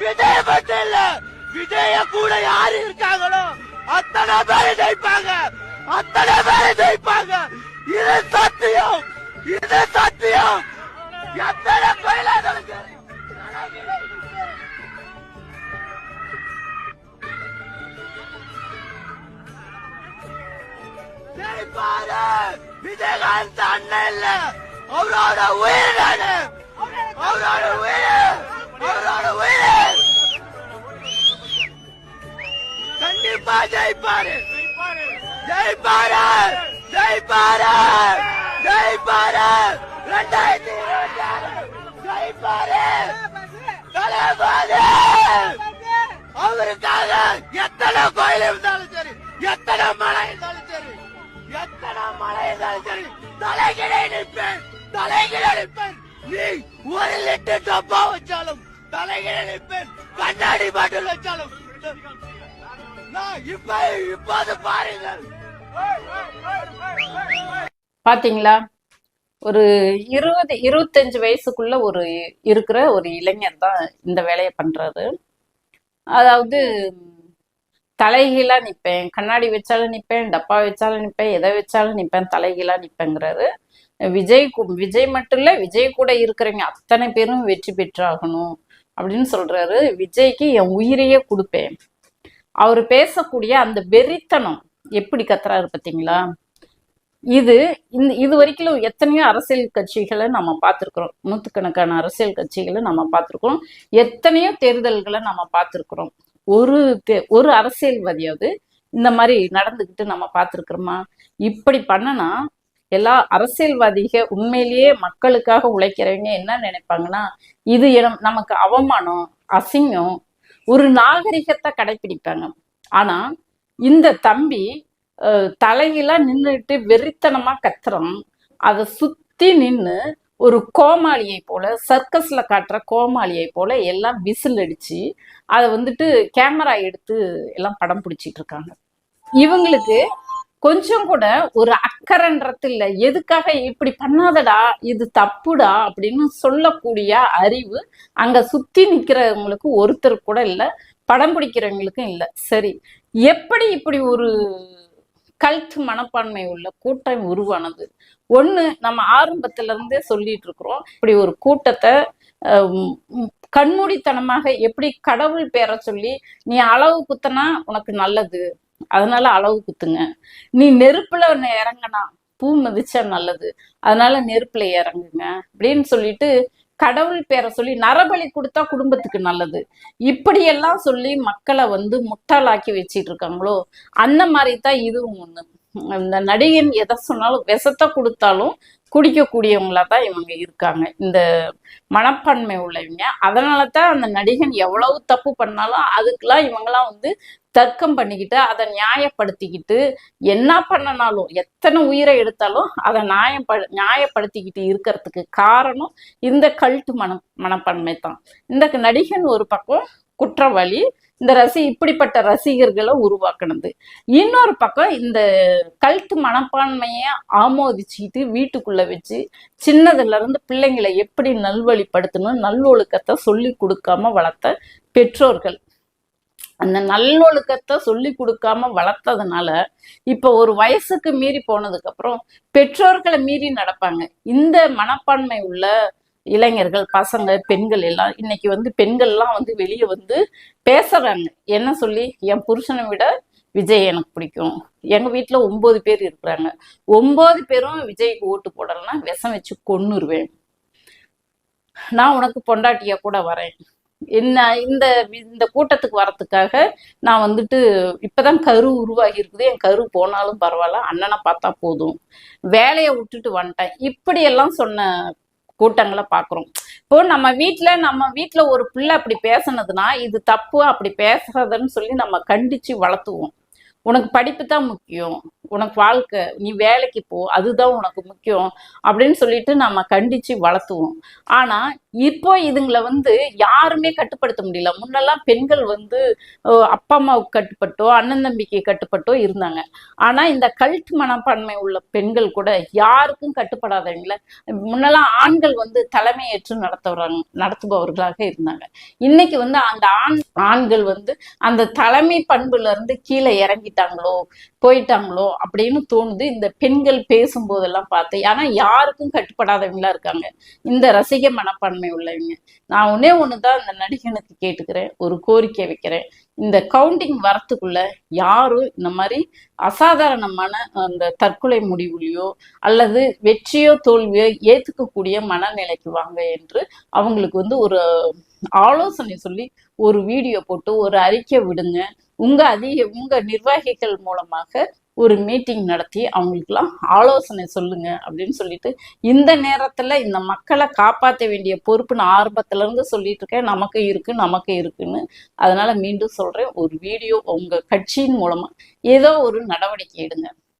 விஜய் மட்டும் இல்ல, விஜய கூட யாரு இருக்காங்களோ அத்தனை பேரை ஜெயிப்பாங்க, அத்தனை பேரை ஜெயிப்பாங்க. இது சத்தியம், இது சத்தியம். எத்தனை கோயிலாக ஜெயிப்பாரு. விஜயகாந்த் அண்ணன் இல்ல, அவரோட உயிர் நானு, அவரோட உயிர், அவரோட உயிர். கண்டிப்பா ஜெயிப்பாரு, ஜெயிப்பாரு, ஜெயிப்பாரு, ஜெயிப்பாரு. 2026 ஜெயிப்பாரு தளபதி. அவருக்காக எத்தனை கோயில் இருந்தாலும் சரி, எத்தனை மழை இருந்தாலும் சரி, எத்தனை மழை இருந்தாலும் சரி, தலைகளை நிற்பேன், தலைகளை நிற்பேன். நீ 1 லிட்டர் டப்பா வச்சாலும் தலைகளை நிற்பேன், கண்ணாடி பாட்டில் வச்சாலும். இப்போது பாருங்கள். பாத்தீங்களா, ஒரு 20-25 வயசுக்குள்ள இருக்கிற ஒரு இளைஞர் தான் இந்த வேலையை பண்றாரு. அதாவது தலைகீழா நிப்பேன், கண்ணாடி வச்சாலும் நிப்பேன், டப்பா வச்சாலும் நிப்பேன், எதை வச்சாலும் நிப்பேன், தலைகீழா நிப்பேங்கிறாரு. விஜய் மட்டும் இல்ல, விஜய் கூட இருக்கிறவங்க அத்தனை பேரும் வெற்றி பெற்றாகணும் அப்படின்னு சொல்றாரு. விஜய்க்கு என் உயிரையே கொடுப்பேன். அவர் பேசக்கூடிய அந்த வெறித்தனம் எப்படி கத்துறாரு பார்த்தீங்களா? இது வரைக்கும் எத்தனையோ அரசியல் கட்சிகளை நம்ம பார்த்துருக்குறோம், நூற்றுக்கணக்கான அரசியல் கட்சிகளை நம்ம பார்த்துருக்குறோம், எத்தனையோ தேர்தல்களை நம்ம பார்த்துருக்குறோம். ஒரு அரசியல்வாதியாவது இந்த மாதிரி நடந்துக்கிட்டு நம்ம பார்த்துருக்குறோமா? இப்படி பண்ணனா எல்லா அரசியல்வாதிக உண்மையிலேயே மக்களுக்காக உழைக்கிறவங்க என்ன நினைப்பாங்கன்னா, இது நமக்கு அவமானம், அசிங்கம், ஒரு நாகரிகத்தை கடைபிடிப்பாங்க. ஆனா இந்த தம்பி தலையில நின்றுட்டு வெறித்தனமா கத்துறான். அதை சுத்தி நின்று ஒரு கோமாளியை போல, சர்க்கஸ்ல காட்டுற கோமாளியை போல எல்லாம் விசில் அடிச்சு அதை வந்துட்டு கேமரா எடுத்து எல்லாம் படம் பிடிச்சிட்டு இருக்காங்க. இவங்களுக்கு கொஞ்சம் கூட ஒரு அக்கறைன்றது இல்லை. எதுக்காக இப்படி பண்ணாதடா, இது தப்புடா அப்படின்னு சொல்லக்கூடிய அறிவு அங்க சுத்தி நிக்கிறவங்களுக்கு ஒருத்தர் கூட இல்லை, படம் பிடிக்கிறவங்களுக்கும் இல்லை. சரி, எப்படி இப்படி ஒரு கல்ட் மனப்பான்மை உள்ள கூட்டம் உருவானது? ஒண்ணு, நம்ம ஆரம்பத்துல இருந்தே சொல்லிட்டு இருக்கிறோம், இப்படி ஒரு கூட்டத்தை கண்மூடித்தனமாக எப்படி கடவுள் பேரை சொல்லி, நீ அளவு குத்தனா உனக்கு நல்லது அதனால அளவு குத்துங்க, நீ நெருப்புல இறங்கினா பூ மதிச்சா நல்லது அதனால நெருப்புல இறங்குங்க அப்படின்னு சொல்லிட்டு கடவுள் பேரை சொல்லி நரபலி கொடுத்தா குடும்பத்துக்கு நல்லது, இப்படியெல்லாம் சொல்லி மக்களை முட்டாளாக்கி வச்சிட்டு இருக்காங்களோ அந்த மாதிரி தான் இதுவும் ஒண்ணு. இந்த நடிகன் எதை சொன்னாலும் விஷத்தை கொடுத்தாலும் குடிக்கக்கூடியவங்களா தான் இவங்க இருக்காங்க, இந்த மனப்பான்மை உள்ளவங்க. அதனால தான் அந்த நடிகன் எவ்வளவு தப்பு பண்ணாலும் அதுக்கெல்லாம் இவங்கெல்லாம் தர்க்கம் பண்ணிக்கிட்டு அதை நியாயப்படுத்திக்கிட்டு என்ன பண்ணனாலும், எத்தனை உயிரை எடுத்தாலும் அதை நியாயப்படுத்திக்கிட்டு இருக்கிறதுக்கு காரணம் இந்த கல்ட்டு மனப்பான்மை தான். இந்த நடிகன் ஒரு பக்கம் குற்றவாளி, இந்த இப்படிப்பட்ட ரசிகர்களை உருவாக்குனது. இன்னொரு பக்கம் இந்த கல்ட்டு மனப்பான்மையை ஆமோதிச்சுக்கிட்டு வீட்டுக்குள்ள வச்சு சின்னதுல இருந்து பிள்ளைங்களை எப்படி நல்வழிப்படுத்தணும், நல்லொழுக்கத்தை சொல்லி கொடுக்காம வளர்த்த பெற்றோர்கள். அந்த நல்லொழுக்கத்தை சொல்லி கொடுக்காம வளர்த்ததுனால இப்ப ஒரு வயசுக்கு மீறி போனதுக்கு அப்புறம் பெற்றோர்களை மீறி நடப்பாங்க. இந்த மனப்பான்மை உள்ள இளைஞர்கள், பசங்க, பெண்கள் எல்லாம் இன்னைக்கு பெண்கள்லாம் வெளியே பேசுறாங்க. என்ன சொல்லி, என் புருஷனை விட விஜய் எனக்கு பிடிக்கும், எங்க வீட்டுல 9 பேர் இருக்கிறாங்க, 9 பேரும் விஜய்க்கு ஓட்டு போடலன்னா விஷம் வச்சு கொன்னுருவேன், நான் உனக்கு பொண்டாட்டியா கூட வரேன், என்ன இந்த கூட்டத்துக்கு வரத்துக்காக நான் இப்பதான் கரு உருவாகி இருக்குது, என் கரு போனாலும் பரவாயில்ல, அண்ணனை பார்த்தா போதும், வேலையை விட்டுட்டு வந்துட்டேன், இப்படி எல்லாம் சொன்ன கூட்டங்களை பாக்குறோம். இப்போ நம்ம வீட்டுல ஒரு பிள்ளை அப்படி பேசினதுன்னா இது தப்பு, அப்படி பேசுறதுன்னு சொல்லி நம்ம கண்டிச்சு வளர்த்துவோம். உனக்கு படிப்பு தான் முக்கியம், உனக்கு வாழ்க்கை, நீ வேலைக்கு போ, அதுதான் உனக்கு முக்கியம் அப்படின்னு சொல்லிட்டு நம்ம கண்டிச்சு வளர்த்துவோம். ஆனா இப்போ இதுங்களை வந்து யாருமே கட்டுப்படுத்த முடியல. முன்னெல்லாம் பெண்கள் வந்து அப்பா அம்மாவுக்கு கட்டுப்பட்டோ அண்ணன் தம்பிக்கு கட்டுப்பட்டோ இருந்தாங்க. ஆனா இந்த கல்ட் மனப்பான்மை உள்ள பெண்கள் கூட யாருக்கும் கட்டுப்படாதவங்கள, முன்னெல்லாம் ஆண்கள் வந்து தலைமையேற்று நடத்துபவர்களாக இருந்தாங்க. இன்னைக்கு வந்து அந்த ஆண்கள் வந்து அந்த தலைமை பண்புல இருந்து கீழே இறங்கிட்டாங்களோ போயிட்டாங்களோ அப்படின்னு தோணுது இந்த பெண்கள் பேசும்போதெல்லாம் பார்த்து. ஆனா யாருக்கும் கட்டுப்படாதவங்களா இருக்காங்க இந்த ரசிக மனப்பான்மை உள்ளவங்க. நான் ஒண்ணுதான் இந்த நடிகனுக்கு கேட்டுக்கிறேன், ஒரு கோரிக்கை வைக்கிறேன். இந்த கவுண்டிங் வரத்துக்குள்ள யாரும் இந்த மாதிரி அசாதாரணமான அந்த தற்கொலை முடிவுலையோ அல்லது வெற்றியோ தோல்வியோ ஏத்துக்கக்கூடிய மனநிலைக்கு வாங்க என்று அவங்களுக்கு வந்து ஒரு ஆலோசனை சொல்லி ஒரு வீடியோ போட்டு ஒரு அறிக்கை விடுங்க. உங்க நிர்வாகிகள் மூலமாக ஒரு மீட்டிங் நடத்தி அவங்களுக்குலாம் ஆலோசனை சொல்லுங்க அப்படின்னு சொல்லிட்டு, இந்த நேரத்துல இந்த மக்களை காப்பாற்ற வேண்டிய பொறுப்பு நான் ஆரம்பத்துல இருந்து சொல்லிட்டு இருக்கேன், நமக்கு இருக்குன்னு. அதனால மீண்டும் சொல்றேன், ஒரு வீடியோ உங்க கட்சியின் மூலமா ஏதோ ஒரு நடவடிக்கை எடுங்க.